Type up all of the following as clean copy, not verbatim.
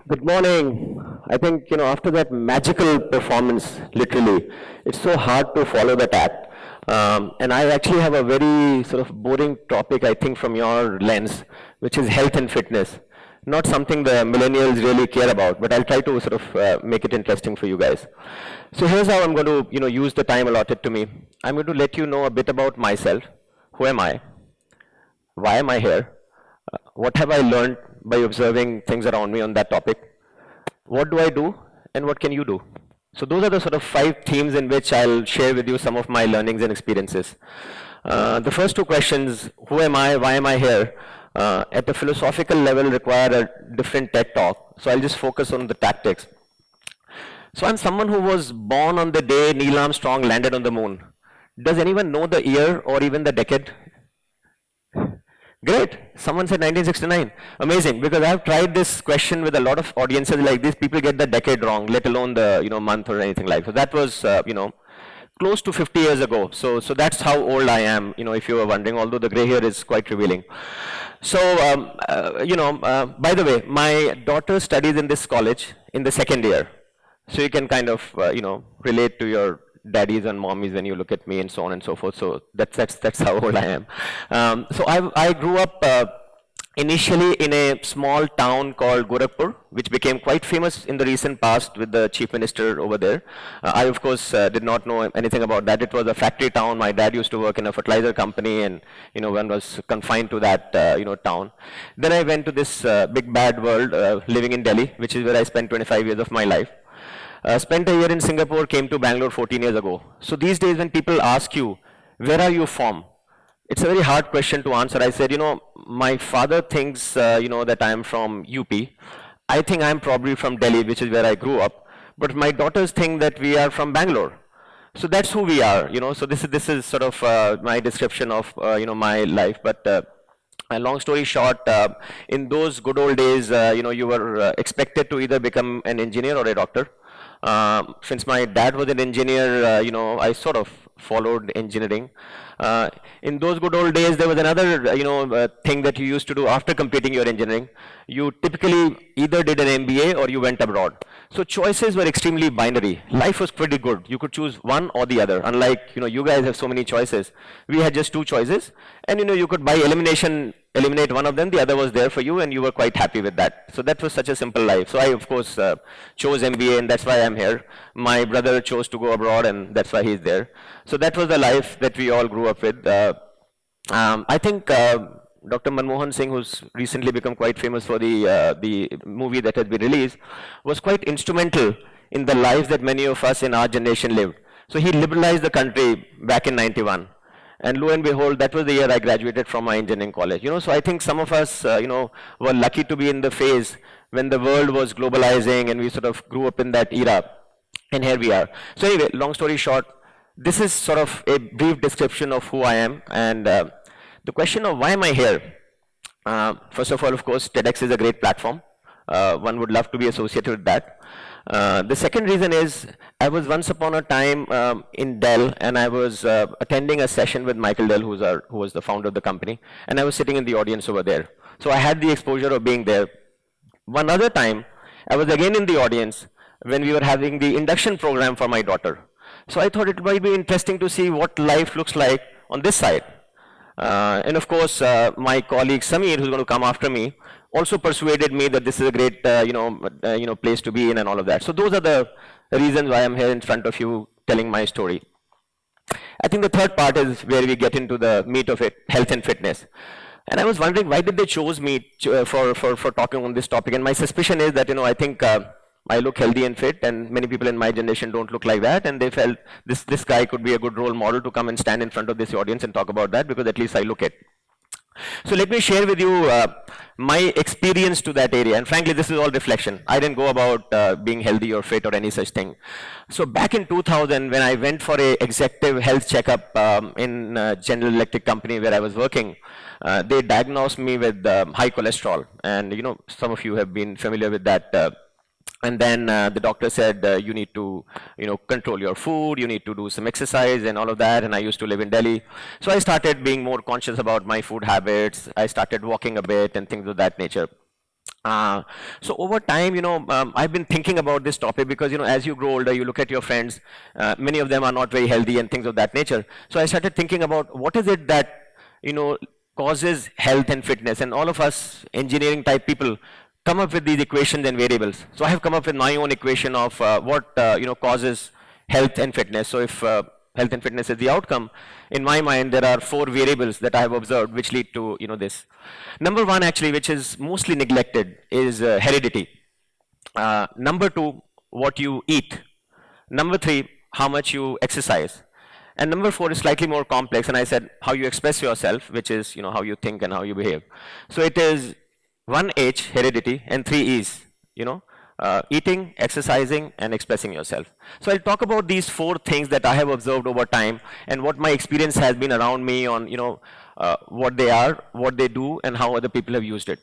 Good morning. I think, after that magical performance, literally, it's so hard to follow that act. And I actually have a very sort of boring topic, I think, from your lens, which is health and fitness. Not something the millennials really care about, but I'll try to sort of make it interesting for you guys. So here's how I'm going to, use the time allotted to me. I'm going to let you know a bit about myself. Who am I? Why am I here? What have I learned by observing things around me on that topic? What do I do, and what can you do? So those are the sort of 5 themes in which I'll share with you some of my learnings and experiences. The first 2 questions, who am I, why am I here, at a philosophical level require a different TED talk. So I'll just focus on the tactics. So I'm someone who was born on the day Neil Armstrong landed on the moon. Does anyone know the year or even the decade? Great. Someone said 1969. Amazing, because I've tried this question with a lot of audiences like this. People get the decade wrong, let alone the month or anything like that. So that was close to 50 years ago. So that's how old I am, if you were wondering, although the gray hair is quite revealing. So, by the way, my daughter studies in this college in the 2nd year. So you can kind of, relate to your daddies and mommies when you look at me and so on and so forth. So that's how old I am. So I grew up initially in a small town called Gorakhpur, which became quite famous in the recent past with the chief minister over there. I, of course, did not know anything about that. It was a factory town. My dad used to work in a fertilizer company, and one was confined to that town. Then I went to this big bad world, living in Delhi, which is where I spent 25 years of my life. Spent a year in Singapore, came to Bangalore 14 years ago. So these days when people ask you, where are you from? It's a very hard question to answer. I said, my father thinks, that I'm from UP. I think I'm probably from Delhi, which is where I grew up. But my daughters think that we are from Bangalore. So that's who we are, So this is sort of my description of, my life. But long story short, in those good old days, you were expected to either become an engineer or a doctor. Since my dad was an engineer, I sort of followed engineering. In those good old days, there was another, thing that you used to do after completing your engineering. You typically either did an MBA or you went abroad. So choices were extremely binary. Life was pretty good. You could choose one or the other. Unlike, you guys have so many choices. We had just 2 choices. And, you could by elimination eliminate one of them, the other was there for you, and you were quite happy with that. So that was such a simple life. So I, of course, chose MBA, and that's why I'm here. My brother chose to go abroad, and that's why he's there. So that was the life that we all grew up with. I think Dr. Manmohan Singh, who's recently become quite famous for the movie that has been released, was quite instrumental in the lives that many of us in our generation lived. So he liberalized the country back in 91. And lo and behold, that was the year I graduated from my engineering college. So I think some of us, were lucky to be in the phase when the world was globalizing, and we sort of grew up in that era. And here we are. So anyway, long story short, this is sort of a brief description of who I am. And the question of why am I here? First of all, of course, TEDx is a great platform. One would love to be associated with that. The second reason is I was once upon a time in Dell, and I was attending a session with Michael Dell, who was the founder of the company, and I was sitting in the audience over there. So I had the exposure of being there. One other time, I was again in the audience when we were having the induction program for my daughter. So I thought it might be interesting to see what life looks like on this side. And of course, my colleague Samir, who's going to come after me, also persuaded me that this is a great, place to be in and all of that. So those are the reasons why I'm here in front of you telling my story. I think the third part is where we get into the meat of it, health and fitness. And I was wondering, why did they choose me for talking on this topic? And my suspicion is that, I think I look healthy and fit, and many people in my generation don't look like that, and they felt this guy could be a good role model to come and stand in front of this audience and talk about that, because at least I look it. So let me share with you my experience to that area. And frankly, this is all reflection. I didn't go about being healthy or fit or any such thing. So back in 2000, when I went for a executive health checkup in General Electric company where I was working, they diagnosed me with high cholesterol. And some of you have been familiar with that And then the doctor said, you need to, control your food, you need to do some exercise and all of that. And I used to live in Delhi. So I started being more conscious about my food habits. I started walking a bit and things of that nature. So over time, I've been thinking about this topic because, as you grow older, you look at your friends, many of them are not very healthy and things of that nature. So I started thinking about what is it that, causes health and fitness. And all of us engineering type people come up with these equations and variables. So I have come up with my own equation of what, causes health and fitness. So if health and fitness is the outcome, in my mind, there are 4 variables that I have observed which lead to, this. Number 1, actually, which is mostly neglected, is heredity. Number 2, what you eat. Number 3, how much you exercise. And number 4 is slightly more complex, and I said how you express yourself, which is, how you think and how you behave. So it is 1 H, heredity, and 3 E's, eating, exercising, and expressing yourself. So I'll talk about these 4 things that I have observed over time and what my experience has been around me on, what they are, what they do, and how other people have used it.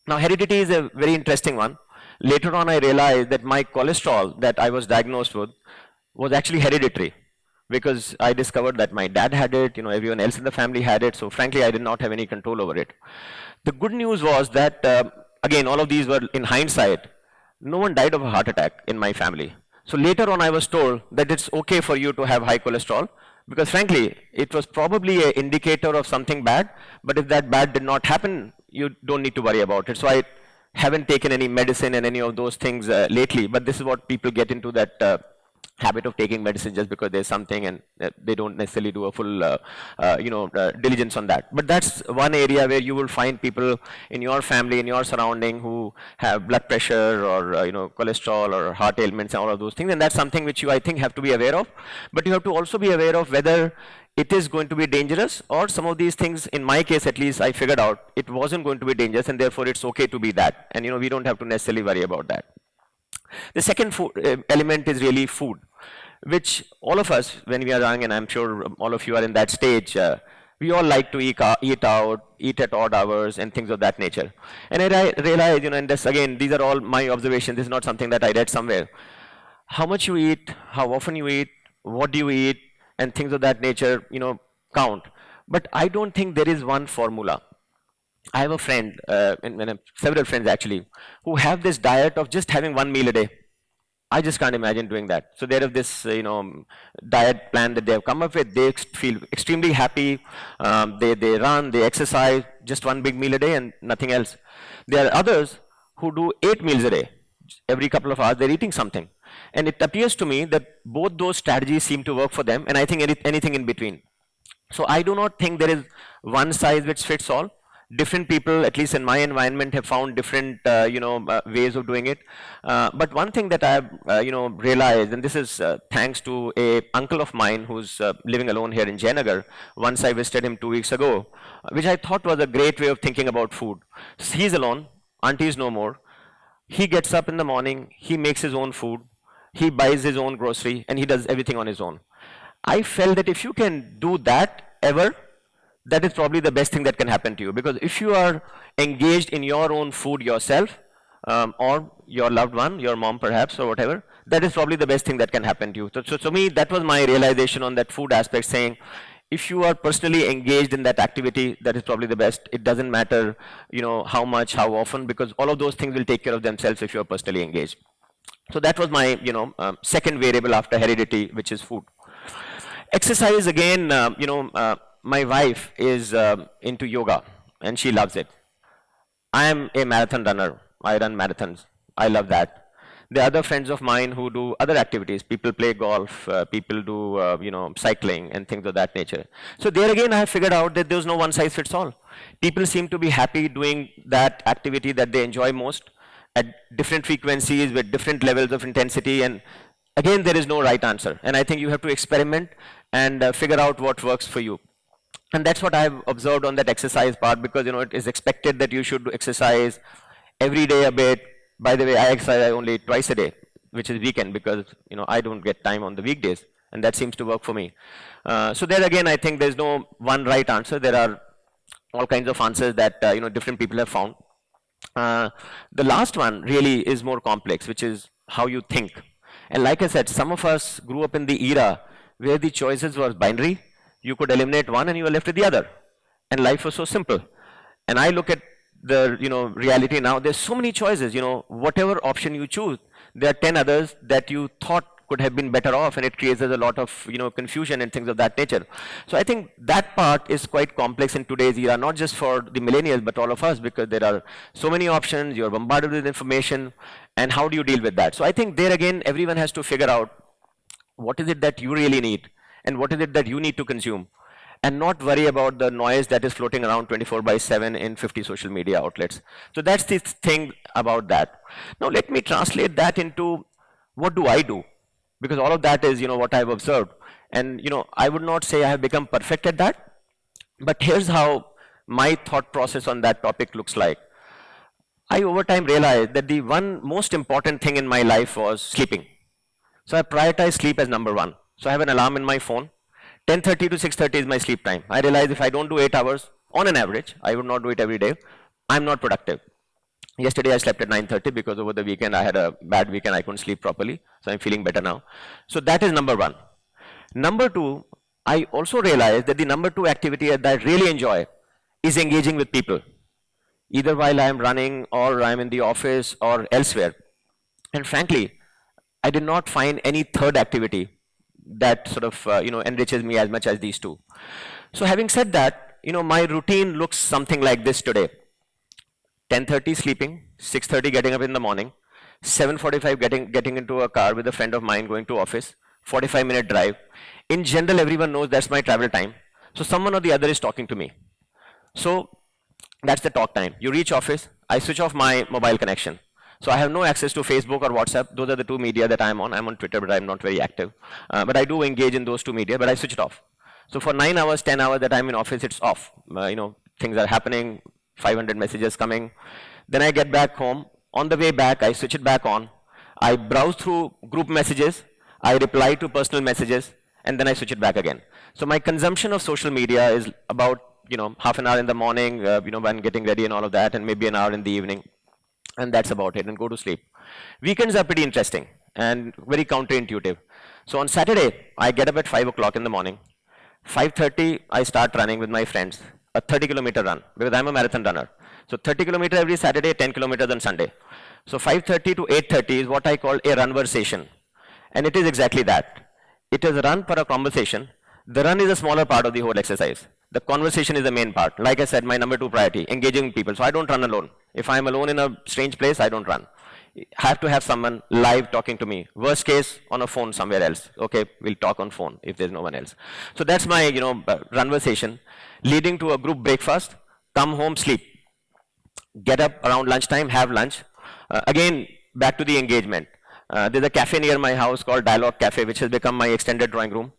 Now, heredity is a very interesting one. Later on, I realized that my cholesterol that I was diagnosed with was actually hereditary, because I discovered that my dad had it, everyone else in the family had it. So frankly, I did not have any control over it. The good news was that, again, all of these were in hindsight. No one died of a heart attack in my family. So later on, I was told that it's okay for you to have high cholesterol, because frankly, it was probably an indicator of something bad. But if that bad did not happen, you don't need to worry about it. So I haven't taken any medicine and any of those things lately. But this is what people get into, that habit of taking medicine just because there's something, and they don't necessarily do a full diligence on that. But that's one area where you will find people in your family, in your surrounding, who have blood pressure or cholesterol or heart ailments and all of those things. And that's something which you, I think, have to be aware of. But you have to also be aware of whether it is going to be dangerous, or some of these things, in my case at least, I figured out it wasn't going to be dangerous, and therefore it's okay to be that. And we don't have to necessarily worry about that. The second element is really food, which all of us, when we are young, and I'm sure all of you are in that stage, we all like to eat out, eat at odd hours, and things of that nature. And I realized, and this, again, these are all my observations. This is not something that I read somewhere. How much you eat, how often you eat, what do you eat, and things of that nature, count. But I don't think there is one formula. I have a friend, and several friends actually, who have this diet of just having 1 meal a day. I just can't imagine doing that. So they have this, diet plan that they have come up with. They feel extremely happy. They run, they exercise, just 1 big meal a day and nothing else. There are others who do 8 meals a day. Every couple of hours, they're eating something. And it appears to me that both those strategies seem to work for them, and I think anything in between. So I do not think there is one size which fits all. Different people, at least in my environment, have found different, ways of doing it. But one thing that I have, realized, and this is thanks to a uncle of mine who's living alone here in Jayanagar. Once I visited him 2 weeks ago, which I thought was a great way of thinking about food. He's alone, aunties no more. He gets up in the morning, he makes his own food, he buys his own grocery, and he does everything on his own. I felt that if you can do that ever, that is probably the best thing that can happen to you. Because if you are engaged in your own food yourself, or your loved one, your mom perhaps, or whatever, that is probably the best thing that can happen to you. So to me, that was my realization on that food aspect, saying, if you are personally engaged in that activity, that is probably the best. It doesn't matter, how much, how often, because all of those things will take care of themselves if you are personally engaged. So that was my, second variable after heredity, which is food. Exercise, again, my wife is into yoga, and she loves it. I am a marathon runner. I run marathons. I love that. There are other friends of mine who do other activities. People play golf. People do, cycling and things of that nature. So there again, I have figured out that there's no one size fits all. People seem to be happy doing that activity that they enjoy most at different frequencies with different levels of intensity. And again, there is no right answer. And I think you have to experiment and figure out what works for you. And that's what I've observed on that exercise part, because it is expected that you should exercise every day a bit. By the way, I exercise only twice a day, which is weekend, because I don't get time on the weekdays, and that seems to work for me. So there again, I think there's no one right answer. There are all kinds of answers that different people have found. Uh, the last one really is more complex, which is how you think. And like I said, some of us grew up in the era where the choices were binary. You could eliminate one and you were left with the other. And life was so simple. And I look at the reality now. There's so many choices. Whatever option you choose, there are 10 others that you thought could have been better off, and it creates a lot of confusion and things of that nature. So I think that part is quite complex in today's era, not just for the millennials but all of us, because there are so many options. You're bombarded with information, and how do you deal with that? So I think there again, everyone has to figure out what is it that you really need and what is it that you need to consume, and not worry about the noise that is floating around 24/7 in 50 social media outlets. So that's the thing about that. Now let me translate that into what do I do, because all of that is what I've observed, and I would not say I have become perfect at that, but here's how my thought process on that topic looks like. I over time realized that the one most important thing in my life was sleeping. So I prioritize sleep as number one. So I have an alarm in my phone. 10:30 to 6:30 is my sleep time. I realize if I don't do 8 hours on an average, I would not do it every day, I'm not productive. Yesterday I slept at 9:30 because over the weekend I had a bad weekend, I couldn't sleep properly. So I'm feeling better now. So that is number one. Number two, I also realized that the number two activity that I really enjoy is engaging with people, either while I'm running or I'm in the office or elsewhere. And frankly, I did not find any third activity that sort of enriches me as much as these two. So having said that, my routine looks something like this today. 10:30 sleeping, 6:30 getting up in the morning, 7:45 getting into a car with a friend of mine going to office, 45-minute drive. In general, everyone knows that's my travel time. So someone or the other is talking to me. So that's the talk time. You reach office, I switch off my mobile connection. So I have no access to Facebook or WhatsApp. Those are the two media that I'm on. I'm on Twitter, but I'm not very active. But I do engage in those two media, but I switch it off. So for 9 hours, 10 hours that I'm in office, it's off. Things are happening, 500 messages coming. Then I get back home. On the way back, I switch it back on. I browse through group messages. I reply to personal messages, and then I switch it back again. So my consumption of social media is about half an hour in the morning, when getting ready and all of that, and maybe an hour in the evening. And that's about it, and go to sleep. Weekends are pretty interesting and very counterintuitive. So on Saturday, I get up at 5 o'clock in the morning. 5:30, I start running with my friends, a 30-kilometer run, because I'm a marathon runner. So 30 kilometers every Saturday, 10 kilometers on Sunday. So 5:30 to 8:30 is what I call a runversation. And it is exactly that. It is a run for a conversation. The run is a smaller part of the whole exercise. The conversation is the main part. Like I said, my number two priority, engaging with people. So I don't run alone. If I'm alone in a strange place, I don't run. I have to have someone live talking to me. Worst case, on a phone somewhere else. Okay, we'll talk on phone if there's no one else. So that's my, conversation, leading to a group breakfast, come home, sleep. Get up around lunchtime, have lunch. Again, back to the engagement. There's a cafe near my house called Dialogue Cafe, which has become my extended drawing room.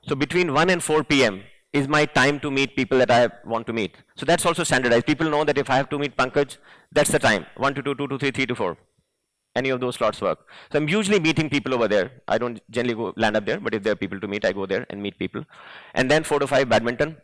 So between 1 and 4 p.m. is my time to meet people that I want to meet. So that's also standardized. People know that if I have to meet Pankaj, that's the time. 1 to 2, 2 to 3, 3 to 4. Any of those slots work. So I'm usually meeting people over there. I don't generally go land up there, but if there are people to meet, I go there and meet people. And then 4 to 5 badminton.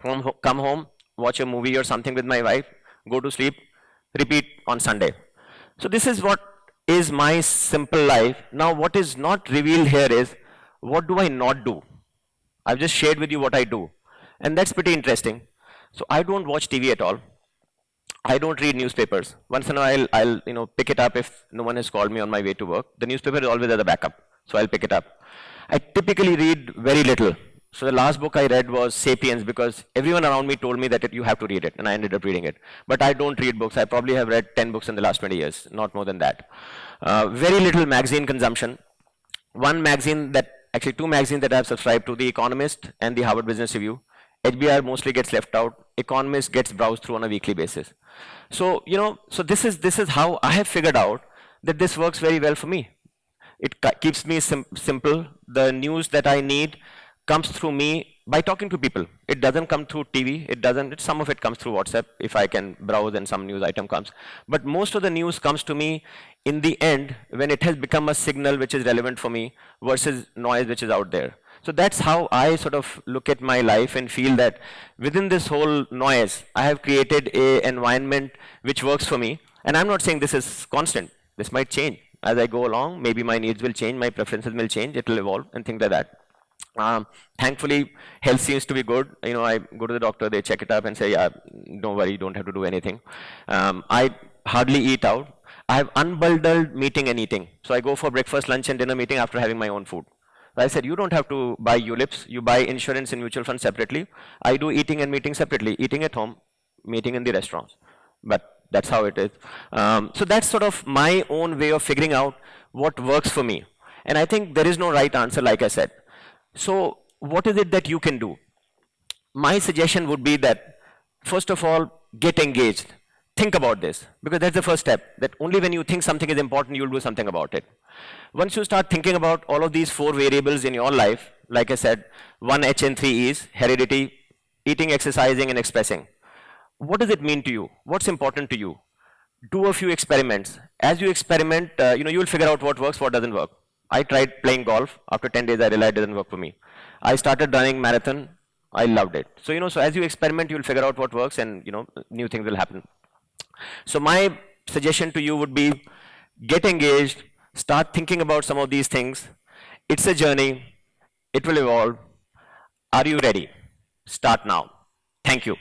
Come home, watch a movie or something with my wife, go to sleep, repeat on Sunday. So this is what is my simple life. Now what is not revealed here is, what do I not do? I've just shared with you what I do. And that's pretty interesting. So I don't watch TV at all. I don't read newspapers. Once in a while, I'll pick it up if no one has called me on my way to work. The newspaper is always as a backup, so I'll pick it up. I typically read very little. So the last book I read was Sapiens, because everyone around me told me that you have to read it, and I ended up reading it. But I don't read books. I probably have read 10 books in the last 20 years, not more than that. Very little magazine consumption. One magazine that, actually two magazines that I've subscribed to, The Economist and the Harvard Business Review. HBR mostly gets left out. Economist gets browsed through on a weekly basis. So, so this is how I have figured out that this works very well for me. It keeps me simple. The news that I need comes through me by talking to people. It doesn't come through TV. Some of it comes through WhatsApp if I can browse and some news item comes. But most of the news comes to me in the end when it has become a signal which is relevant for me versus noise which is out there. So that's how I sort of look at my life and feel that within this whole noise, I have created an environment which works for me. And I'm not saying this is constant. This might change as I go along. Maybe my needs will change, my preferences will change, it will evolve, and things like that. Thankfully, health seems to be good. I go to the doctor, they check it up and say, yeah, don't worry, you don't have to do anything. I hardly eat out. I have unbundled meeting and eating. So I go for breakfast, lunch, and dinner meeting after having my own food. So I said, you don't have to buy ULIPs. You buy insurance and mutual funds separately. I do eating and meeting separately. Eating at home, meeting in the restaurants. But that's how it is. So that's sort of my own way of figuring out what works for me. And I think there is no right answer, like I said. So what is it that you can do? My suggestion would be that, first of all, get engaged. Think about this, because that's the first step, that only when you think something is important, you'll do something about it. Once you start thinking about all of these 4 variables in your life, like I said, 1 H and 3 E's, heredity, eating, exercising, and expressing. What does it mean to you? What's important to you? Do a few experiments. As you experiment, you'll figure out what works, what doesn't work. I tried playing golf. After 10 days, I realized it doesn't work for me. I started running marathon. I loved it. So, so as you experiment, you'll figure out what works, and, new things will happen. So my suggestion to you would be, get engaged, start thinking about some of these things. It's a journey. It will evolve. Are you ready? Start now. Thank you.